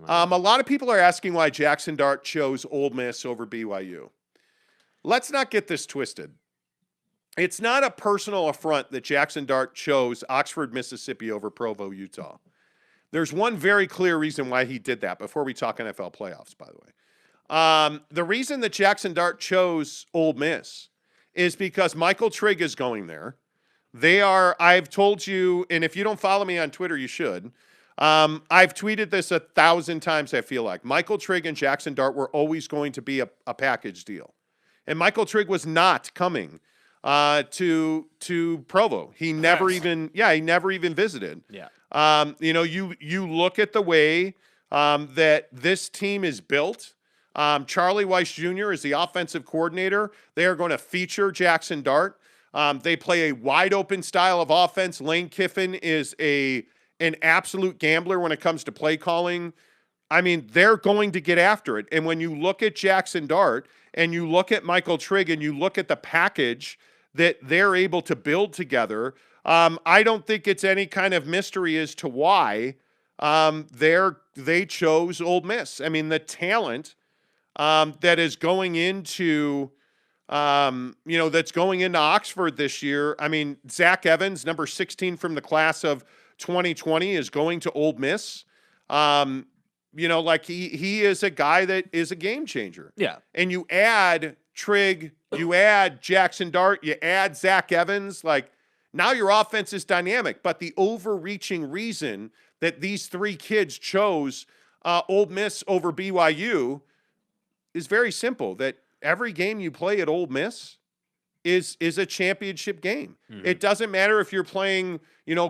A lot of people are asking why Jaxson Dart chose Ole Miss over BYU. Let's not get this twisted. It's not a personal affront that Jaxson Dart chose Oxford, Mississippi over Provo, Utah. There's one very clear reason why he did that before we talk NFL playoffs, by the way. The reason that Jaxson Dart chose Ole Miss is because Michael Trigg is going there. I've told you, and if you don't follow me on Twitter, you should. I've tweeted this 1,000 times, I feel like. Michael Trigg and Jaxson Dart were always going to be a package deal. And Michael Trigg was not coming to Provo. He never even visited. Yeah. You look at the way that this team is built. Charlie Weiss Jr. is the offensive coordinator. They are going to feature Jaxson Dart. They play a wide open style of offense. Lane Kiffin is an absolute gambler when it comes to play calling. I mean, they're going to get after it. And when you look at Jaxson Dart and you look at Michael Trigg and you look at the package that they're able to build together, I don't think it's any kind of mystery as to why they chose Ole Miss. I mean, the talent that is going into that's going into Oxford this year. I mean, Zach Evans, number 16 from the class of 2020, is going to Ole Miss. He is a guy that is a game changer. Yeah. And you add Trigg, you add Jaxson Dart, you add Zach Evans, now your offense is dynamic. But the overreaching reason that these three kids chose Ole Miss over BYU is very simple, that every game you play at Ole Miss is a championship game. Mm-hmm. It doesn't matter if you're playing,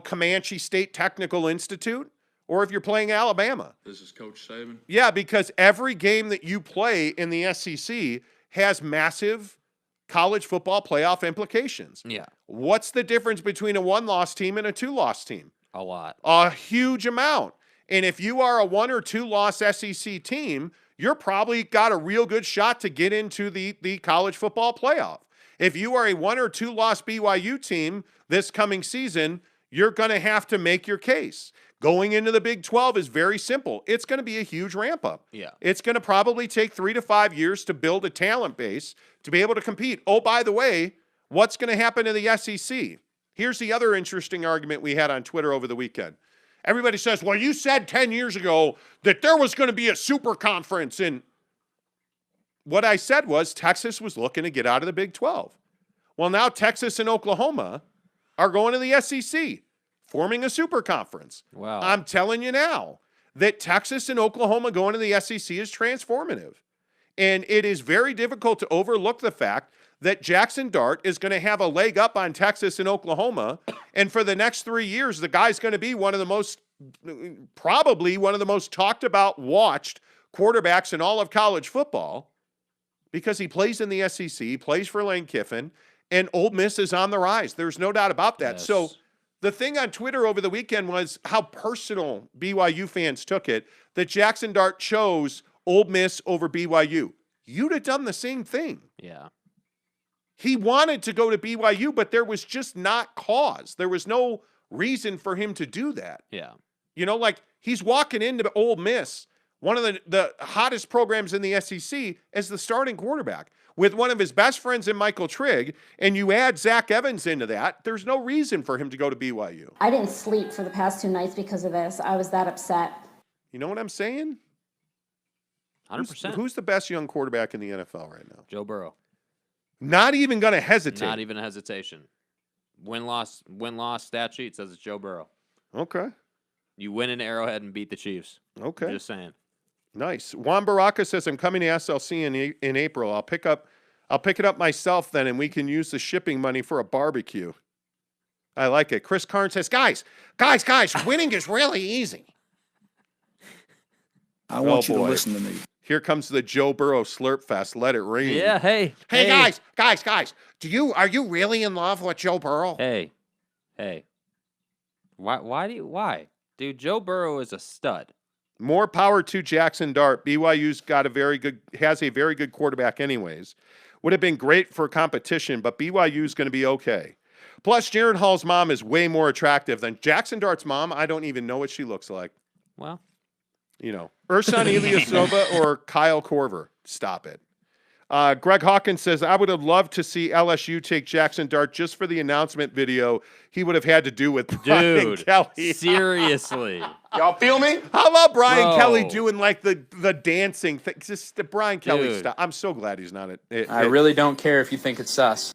Comanche State Technical Institute or if you're playing Alabama. This is Coach Saban. Yeah, because every game that you play in the SEC has massive college football playoff implications. Yeah. What's the difference between a one-loss team and a two-loss team? A lot. A huge amount. And if you are a one or two-loss SEC team, you're probably got a real good shot to get into the college football playoff. If you are a one or two-loss BYU team this coming season, you're going to have to make your case. Going into the Big 12 is very simple. It's going to be a huge ramp up. Yeah. It's going to probably take 3 to 5 years to build a talent base to be able to compete. Oh, by the way, what's going to happen to the SEC? Here's the other interesting argument we had on Twitter over the weekend. Everybody says, well, you said 10 years ago that there was going to be a super conference. And what I said was Texas was looking to get out of the Big 12. Well, now Texas and Oklahoma are going to the SEC, forming a super conference. Wow. I'm telling you now that Texas and Oklahoma going to the SEC is transformative. And it is very difficult to overlook the fact that Jaxson Dart is going to have a leg up on Texas and Oklahoma. And for the next 3 years, the guy's going to be probably one of the most talked about, watched quarterbacks in all of college football because he plays in the SEC, plays for Lane Kiffin, and Ole Miss is on the rise. There's no doubt about that. Yes. So the thing on Twitter over the weekend was how personal BYU fans took it that Jaxson Dart chose Ole Miss over BYU. You'd have done the same thing. Yeah. He wanted to go to BYU, but there was just not cause. There was no reason for him to do that. Yeah. He's walking into Ole Miss, one of the hottest programs in the SEC, as the starting quarterback with one of his best friends in Michael Trigg, and you add Zach Evans into that, there's no reason for him to go to BYU. I didn't sleep for the past 2 nights because of this. I was that upset. You know what I'm saying? 100%. Who's the best young quarterback in the NFL right now? Joe Burrow. Not even going to hesitate. Not even a hesitation. Win-loss stat sheet says it's Joe Burrow. Okay. You win in Arrowhead and beat the Chiefs. Okay. Just saying. Nice. Juan Baraka says, I'm coming to SLC in April. I'll pick it up myself then, and we can use the shipping money for a barbecue. I like it. Chris Karn says, guys, winning is really easy. I want you to listen to me. Here comes the Joe Burrow slurp fest. Let it rain. Yeah, hey. Hey, guys. Are you really in love with Joe Burrow? Hey. Why? Dude, Joe Burrow is a stud. More power to Jaxson Dart. BYU's has a very good quarterback anyways. Would have been great for competition, but BYU's going to be okay. Plus, Jared Hall's mom is way more attractive than Jaxson Dart's mom. I don't even know what she looks like. Well, Ersan Ilyasova or Kyle Korver? Stop it. Greg Hawkins says, I would have loved to see LSU take Jaxson Dart just for the announcement video he would have had to do with Brian Dude, Kelly. seriously. Y'all feel me? How about Brian Bro. Kelly doing like the dancing thing? Just the Brian Kelly Dude. stuff. I'm so glad he's not it. I really don't care if you think it's sus.